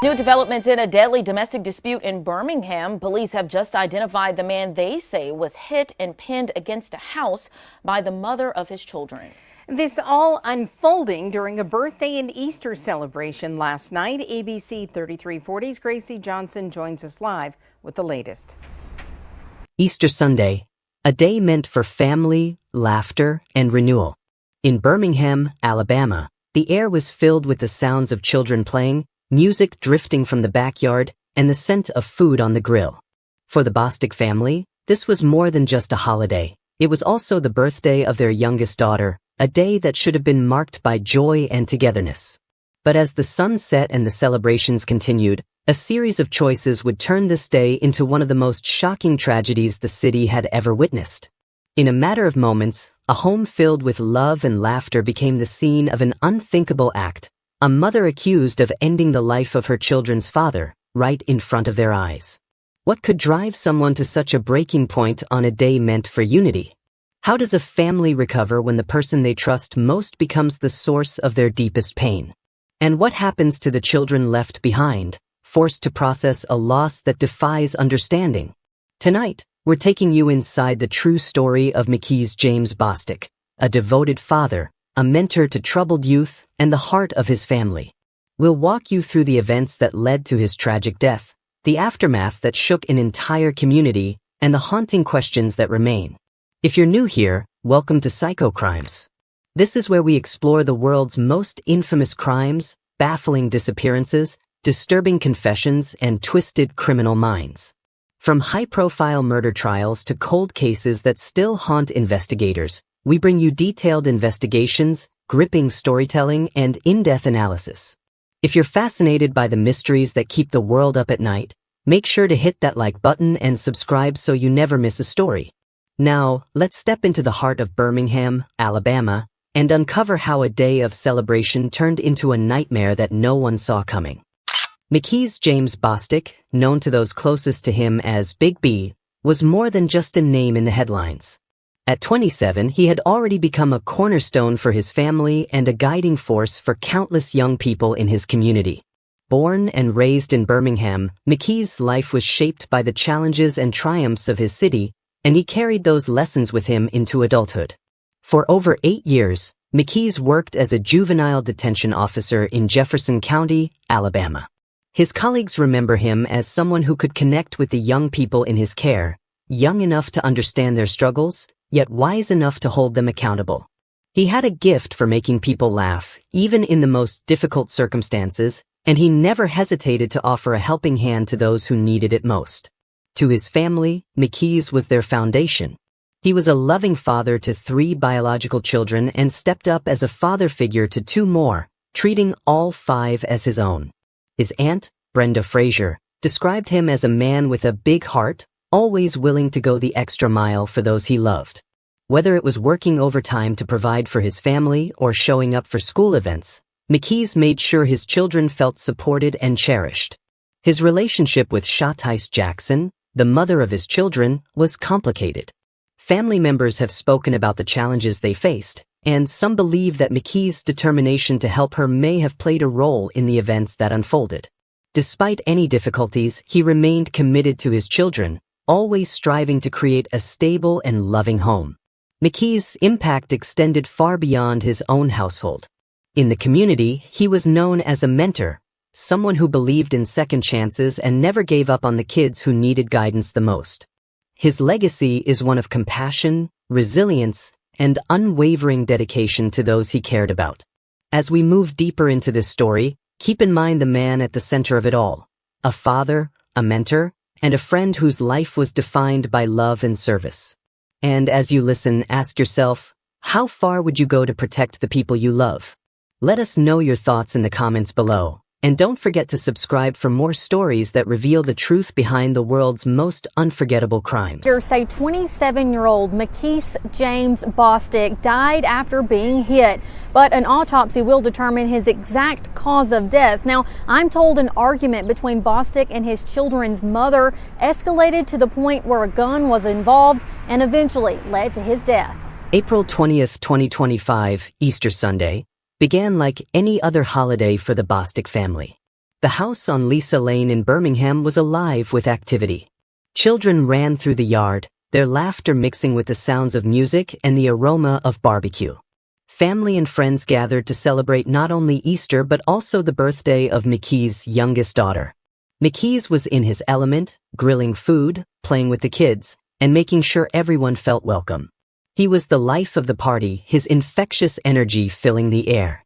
New developments in a deadly domestic dispute in Birmingham. Police have just identified the man they say was hit and pinned against a house by the mother of his children. This all unfolding during a birthday and Easter celebration last night. ABC 3340's Gracie Johnson joins us live with the latest. Easter Sunday, a day meant for family, laughter, and renewal. In Birmingham, Alabama, the air was filled with the sounds of children playing, music drifting from the backyard, and the scent of food on the grill. For the Bostic family, this was more than just a holiday. It was also the birthday of their youngest daughter, a day that should have been marked by joy and togetherness. But as the sun set and the celebrations continued, a series of choices would turn this day into one of the most shocking tragedies the city had ever witnessed. In a matter of moments, a home filled with love and laughter became the scene of an unthinkable act. A mother accused of ending the life of her children's father, right in front of their eyes. What could drive someone to such a breaking point on a day meant for unity? How does a family recover when the person they trust most becomes the source of their deepest pain? And what happens to the children left behind, forced to process a loss that defies understanding? Tonight, we're taking you inside the true story of Mickese James Bostic, a devoted father, a mentor to troubled youth, and the heart of his family. We'll walk you through the events that led to his tragic death, the aftermath that shook an entire community, and the haunting questions that remain. If you're new here, welcome to Psycho Crimes. This is where we explore the world's most infamous crimes, baffling disappearances, disturbing confessions, and twisted criminal minds. From high-profile murder trials to cold cases that still haunt investigators, we bring you detailed investigations, gripping storytelling, and in-depth analysis. If you're fascinated by the mysteries that keep the world up at night, make sure to hit that like button and subscribe so you never miss a story. Now, let's step into the heart of Birmingham, Alabama, and uncover how a day of celebration turned into a nightmare that no one saw coming. Mickese James Bostic, known to those closest to him as Big B, was more than just a name in the headlines. At 27, he had already become a cornerstone for his family and a guiding force for countless young people in his community. Born and raised in Birmingham, Mickese's life was shaped by the challenges and triumphs of his city, and he carried those lessons with him into adulthood. For over 8 years, Mickese worked as a juvenile detention officer in Jefferson County, Alabama. His colleagues remember him as someone who could connect with the young people in his care, young enough to understand their struggles, yet wise enough to hold them accountable. He had a gift for making people laugh, even in the most difficult circumstances, and he never hesitated to offer a helping hand to those who needed it most. To his family, Mickese was their foundation. He was a loving father to 3 biological children and stepped up as a father figure to 2 more, treating all 5 as his own. His aunt, Brenda Frazier, described him as a man with a big heart, always willing to go the extra mile for those he loved. Whether it was working overtime to provide for his family or showing up for school events, Mickese made sure his children felt supported and cherished. His relationship with Shatice Jackson, the mother of his children, was complicated. Family members have spoken about the challenges they faced, and some believe that Mickese's determination to help her may have played a role in the events that unfolded. Despite any difficulties, he remained committed to his children, always striving to create a stable and loving home. Mickese's impact extended far beyond his own household. In the community, he was known as a mentor, someone who believed in second chances and never gave up on the kids who needed guidance the most. His legacy is one of compassion, resilience, and unwavering dedication to those he cared about. As we move deeper into this story, keep in mind the man at the center of it all, a father, a mentor, and a friend whose life was defined by love and service. And as you listen, ask yourself, how far would you go to protect the people you love? Let us know your thoughts in the comments below. And don't forget to subscribe for more stories that reveal the truth behind the world's most unforgettable crimes. Say 27-year-old Mickese James Bostic died after being hit, but an autopsy will determine his exact cause of death. Now, I'm told an argument between Bostic and his children's mother escalated to the point where a gun was involved and eventually led to his death. April 20th, 2025, Easter Sunday, began like any other holiday for the Bostic family. The house on Lisa Lane in Birmingham was alive with activity. Children ran through the yard, their laughter mixing with the sounds of music and the aroma of barbecue. Family and friends gathered to celebrate not only Easter but also the birthday of Mickese's youngest daughter. Mickese was in his element, grilling food, playing with the kids, and making sure everyone felt welcome. He was the life of the party, his infectious energy filling the air.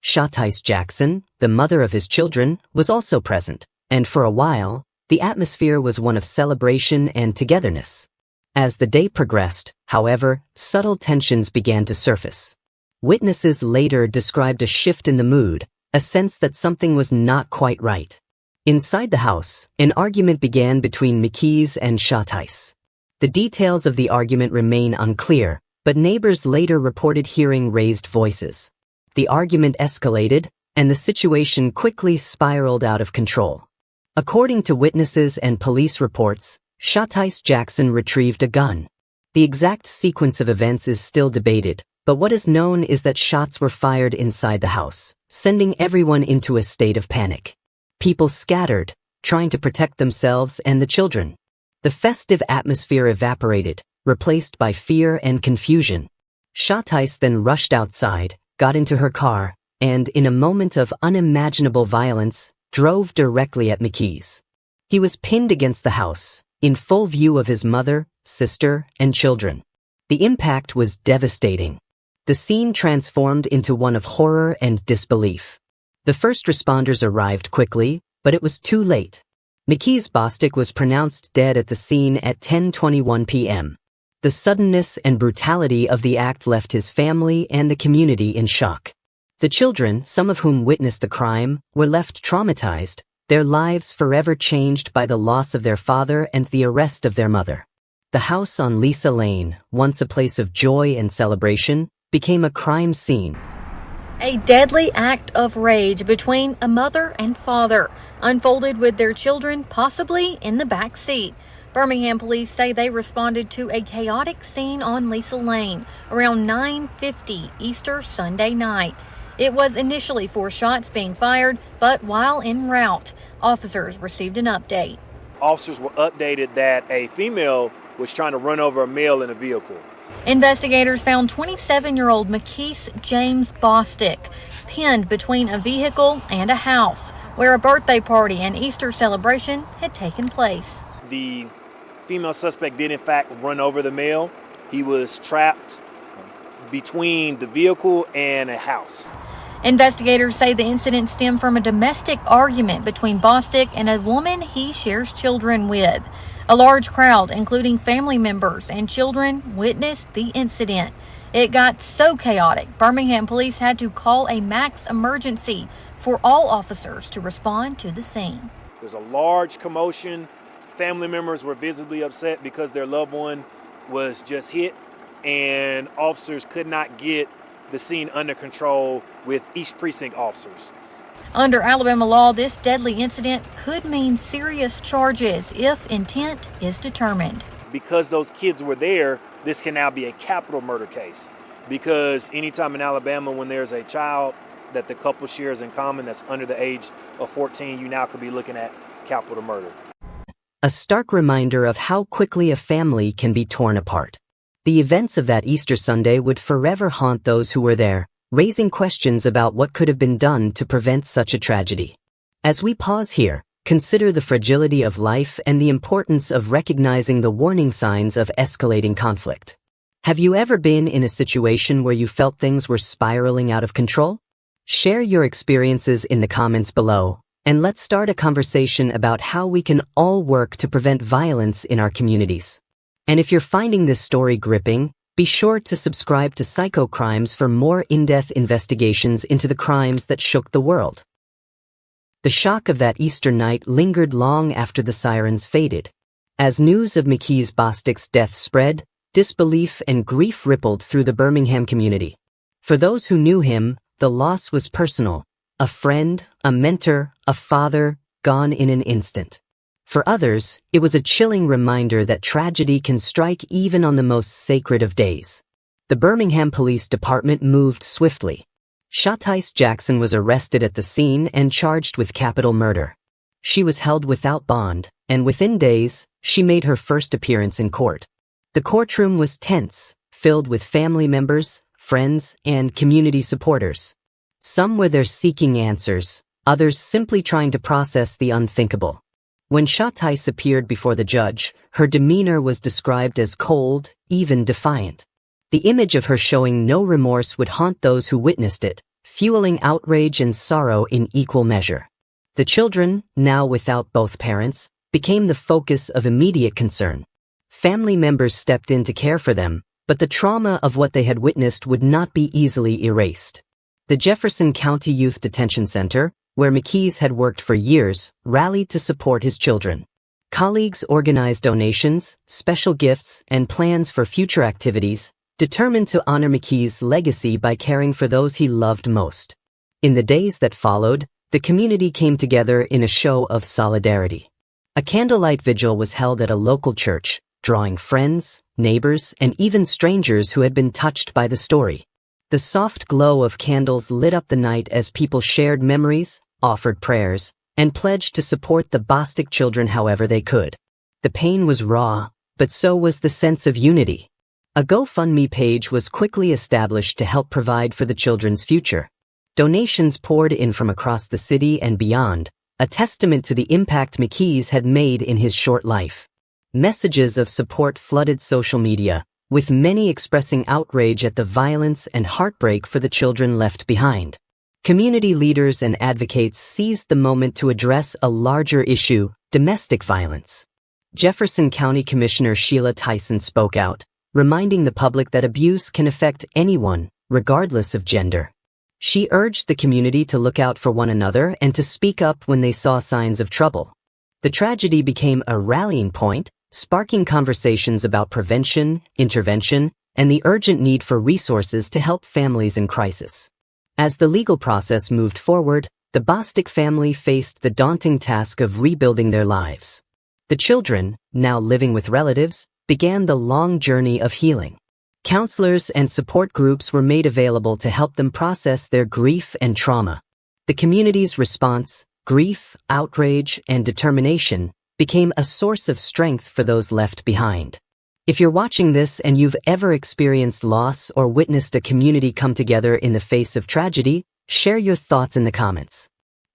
Shatice Jackson, the mother of his children, was also present, and for a while, the atmosphere was one of celebration and togetherness. As the day progressed, however, subtle tensions began to surface. Witnesses later described a shift in the mood, a sense that something was not quite right. Inside the house, an argument began between Mickese and Shatice. The details of the argument remain unclear, but neighbors later reported hearing raised voices. The argument escalated, and the situation quickly spiraled out of control. According to witnesses and police reports, Shatice Jackson retrieved a gun. The exact sequence of events is still debated, but what is known is that shots were fired inside the house, sending everyone into a state of panic. People scattered, trying to protect themselves and the children. The festive atmosphere evaporated, replaced by fear and confusion. Shatice then rushed outside, got into her car, and, in a moment of unimaginable violence, drove directly at Mickese. He was pinned against the house, in full view of his mother, sister, and children. The impact was devastating. The scene transformed into one of horror and disbelief. The first responders arrived quickly, but it was too late. Mickese Bostic was pronounced dead at the scene at 10:21 p.m. The suddenness and brutality of the act left his family and the community in shock. The children, some of whom witnessed the crime, were left traumatized, their lives forever changed by the loss of their father and the arrest of their mother. The house on Lisa Lane, once a place of joy and celebration, became a crime scene. A deadly act of rage between a mother and father unfolded with their children possibly in the back seat. Birmingham police say they responded to a chaotic scene on Lisa Lane around 9:50 Easter Sunday night. It was initially 4 shots being fired, but while en route, officers received an update. Officers were updated that a female was trying to run over a male in a vehicle. Investigators found 27-year-old Mickese James Bostic pinned between a vehicle and a house where a birthday party and Easter celebration had taken place. The female suspect did in fact run over the male. He was trapped between the vehicle and a house. Investigators say the incident stemmed from a domestic argument between Bostic and a woman he shares children with. A large crowd, including family members and children, witnessed the incident. It got so chaotic, Birmingham police had to call a max emergency for all officers to respond to the scene. There's a large commotion. Family members were visibly upset because their loved one was just hit, and officers could not get the scene under control with East Precinct officers. Under Alabama law, this deadly incident could mean serious charges if intent is determined. Because those kids were there, this can now be a capital murder case. Because anytime in Alabama when there's a child that the couple shares in common that's under the age of 14, you now could be looking at capital murder. A stark reminder of how quickly a family can be torn apart. The events of that Easter Sunday would forever haunt those who were there, raising questions about what could have been done to prevent such a tragedy. As we pause here, consider the fragility of life and the importance of recognizing the warning signs of escalating conflict. Have you ever been in a situation where you felt things were spiraling out of control? Share your experiences in the comments below, and let's start a conversation about how we can all work to prevent violence in our communities. And if you're finding this story gripping, be sure to subscribe to Psycho Crimes for more in-depth investigations into the crimes that shook the world. The shock of that Easter night lingered long after the sirens faded. As news of Mickese Bostic's death spread, disbelief and grief rippled through the Birmingham community. For those who knew him, the loss was personal. A friend, a mentor, a father, gone in an instant. For others, it was a chilling reminder that tragedy can strike even on the most sacred of days. The Birmingham Police Department moved swiftly. Shatice Jackson was arrested at the scene and charged with capital murder. She was held without bond, and within days, she made her first appearance in court. The courtroom was tense, filled with family members, friends, and community supporters. Some were there seeking answers, others simply trying to process the unthinkable. When Shatice appeared before the judge, her demeanor was described as cold, even defiant. The image of her showing no remorse would haunt those who witnessed it, fueling outrage and sorrow in equal measure. The children, now without both parents, became the focus of immediate concern. Family members stepped in to care for them, but the trauma of what they had witnessed would not be easily erased. The Jefferson County Youth Detention Center, where Mickese had worked for years, rallied to support his children. Colleagues organized donations, special gifts, and plans for future activities, determined to honor Mickese's legacy by caring for those he loved most. In the days that followed, the community came together in a show of solidarity. A candlelight vigil was held at a local church, drawing friends, neighbors, and even strangers who had been touched by the story. The soft glow of candles lit up the night as people shared memories, offered prayers, and pledged to support the Bostic children however they could. The pain was raw, but so was the sense of unity. A GoFundMe page was quickly established to help provide for the children's future. Donations poured in from across the city and beyond, a testament to the impact Mickese had made in his short life. Messages of support flooded social media, with many expressing outrage at the violence and heartbreak for the children left behind. Community leaders and advocates seized the moment to address a larger issue, domestic violence. Jefferson County Commissioner Sheila Tyson spoke out, reminding the public that abuse can affect anyone, regardless of gender. She urged the community to look out for one another and to speak up when they saw signs of trouble. The tragedy became a rallying point, sparking conversations about prevention, intervention, and the urgent need for resources to help families in crisis. As the legal process moved forward, the Bostic family faced the daunting task of rebuilding their lives. The children, now living with relatives, began the long journey of healing. Counselors and support groups were made available to help them process their grief and trauma. The community's response, grief, outrage, and determination, became a source of strength for those left behind. If you're watching this and you've ever experienced loss or witnessed a community come together in the face of tragedy, share your thoughts in the comments.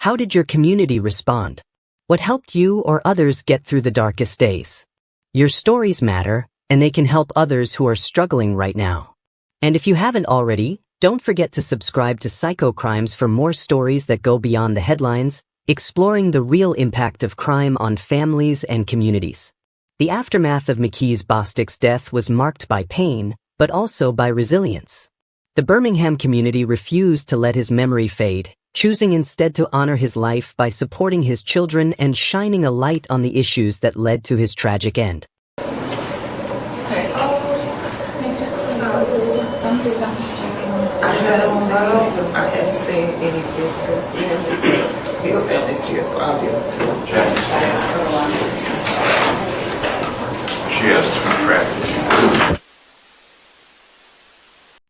How did your community respond? What helped you or others get through the darkest days? Your stories matter, and they can help others who are struggling right now. And if you haven't already, don't forget to subscribe to Psycho Crimes for more stories that go beyond the headlines, exploring the real impact of crime on families and communities. The aftermath of Mickese Bostic's death was marked by pain, but also by resilience. The Birmingham community refused to let his memory fade, choosing instead to honor his life by supporting his children and shining a light on the issues that led to his tragic end. I hadn't seen any victims in his family's here, so I'll be able to. She has two tragedies.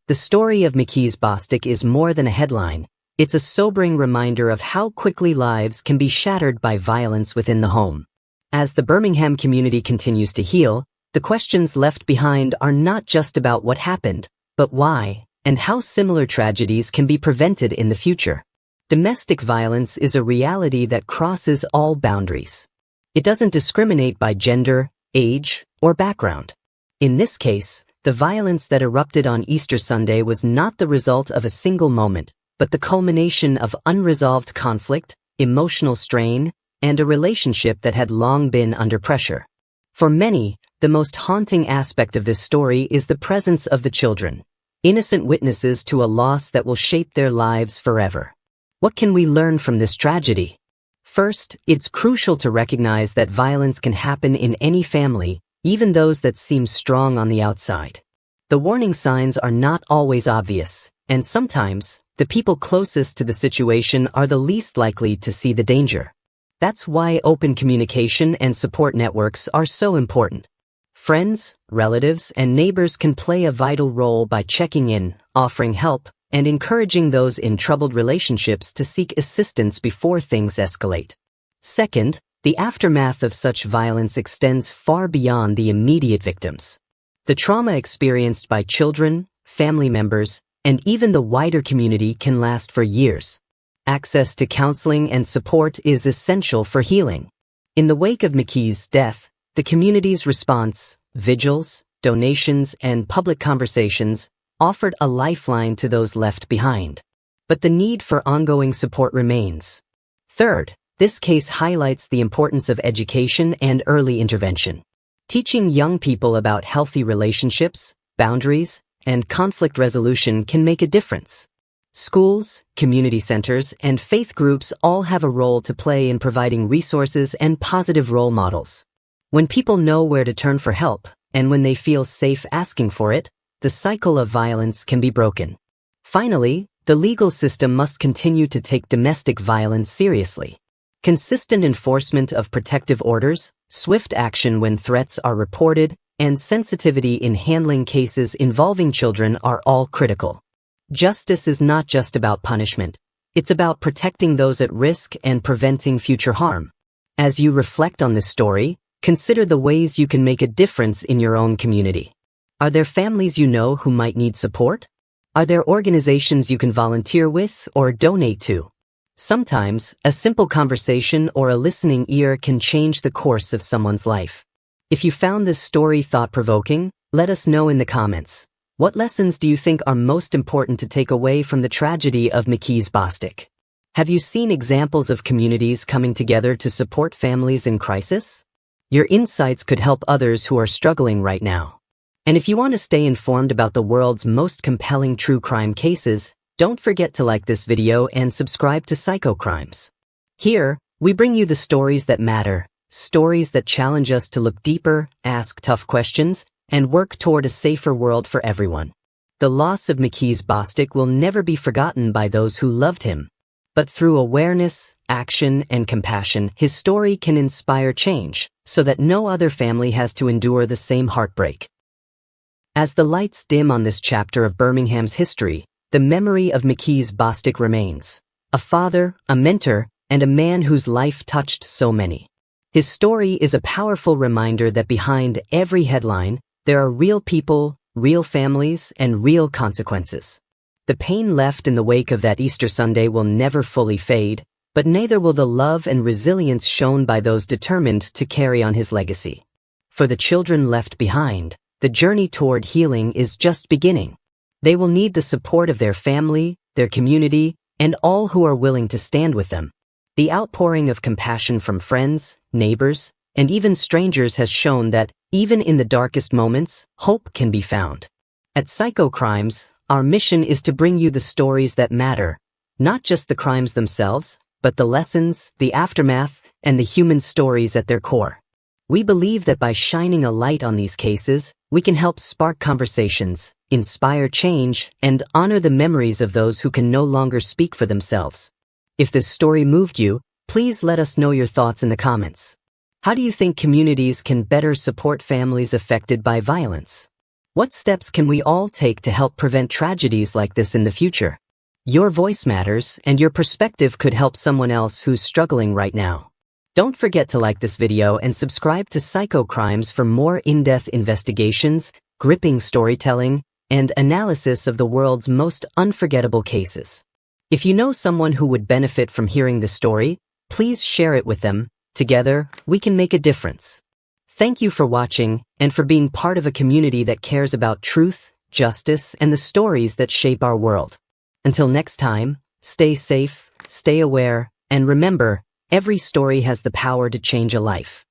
The story of Mickese Bostic is more than a headline. It's a sobering reminder of how quickly lives can be shattered by violence within the home. As the Birmingham community continues to heal, the questions left behind are not just about what happened, but why, and how similar tragedies can be prevented in the future. Domestic violence is a reality that crosses all boundaries. It doesn't discriminate by gender, age, or background. In this case, the violence that erupted on Easter Sunday was not the result of a single moment, but the culmination of unresolved conflict, emotional strain, and a relationship that had long been under pressure. For many, the most haunting aspect of this story is the presence of the children, innocent witnesses to a loss that will shape their lives forever. What can we learn from this tragedy? First, it's crucial to recognize that violence can happen in any family, even those that seem strong on the outside. The warning signs are not always obvious, and sometimes, the people closest to the situation are the least likely to see the danger. That's why open communication and support networks are so important. Friends, relatives, and neighbors can play a vital role by checking in, offering help, and encouraging those in troubled relationships to seek assistance before things escalate. Second, the aftermath of such violence extends far beyond the immediate victims. The trauma experienced by children, family members, and even the wider community can last for years. Access to counseling and support is essential for healing. In the wake of Mickese's death, the community's response, vigils, donations, and public conversations offered a lifeline to those left behind. But the need for ongoing support remains. Third, this case highlights the importance of education and early intervention. Teaching young people about healthy relationships, boundaries, and conflict resolution can make a difference. Schools, community centers, and faith groups all have a role to play in providing resources and positive role models. When people know where to turn for help, and when they feel safe asking for it, the cycle of violence can be broken. Finally, the legal system must continue to take domestic violence seriously. Consistent enforcement of protective orders, swift action when threats are reported, and sensitivity in handling cases involving children are all critical. Justice is not just about punishment. It's about protecting those at risk and preventing future harm. As you reflect on this story, consider the ways you can make a difference in your own community. Are there families you know who might need support? Are there organizations you can volunteer with or donate to? Sometimes, a simple conversation or a listening ear can change the course of someone's life. If you found this story thought-provoking, let us know in the comments. What lessons do you think are most important to take away from the tragedy of Mickese Bostic? Have you seen examples of communities coming together to support families in crisis? Your insights could help others who are struggling right now. And if you want to stay informed about the world's most compelling true crime cases, don't forget to like this video and subscribe to Psycho Crimes. Here, we bring you the stories that matter, stories that challenge us to look deeper, ask tough questions, and work toward a safer world for everyone. The loss of Mickese Bostic will never be forgotten by those who loved him. But through awareness, action, and compassion, his story can inspire change, so that no other family has to endure the same heartbreak. As the lights dim on this chapter of Birmingham's history, the memory of Mickese Bostic remains. A father, a mentor, and a man whose life touched so many. His story is a powerful reminder that behind every headline, there are real people, real families, and real consequences. The pain left in the wake of that Easter Sunday will never fully fade, but neither will the love and resilience shown by those determined to carry on his legacy. For the children left behind, the journey toward healing is just beginning. They will need the support of their family, their community, and all who are willing to stand with them. The outpouring of compassion from friends, neighbors, and even strangers has shown that, even in the darkest moments, hope can be found. At Psycho Crimes, our mission is to bring you the stories that matter, not just the crimes themselves, but the lessons, the aftermath, and the human stories at their core. We believe that by shining a light on these cases, we can help spark conversations, inspire change, and honor the memories of those who can no longer speak for themselves. If this story moved you, please let us know your thoughts in the comments. How do you think communities can better support families affected by violence? What steps can we all take to help prevent tragedies like this in the future? Your voice matters, and your perspective could help someone else who's struggling right now. Don't forget to like this video and subscribe to Psycho Crimes for more in-depth investigations, gripping storytelling, and analysis of the world's most unforgettable cases. If you know someone who would benefit from hearing this story, please share it with them. Together, we can make a difference. Thank you for watching and for being part of a community that cares about truth, justice, and the stories that shape our world. Until next time, stay safe, stay aware, and remember, every story has the power to change a life.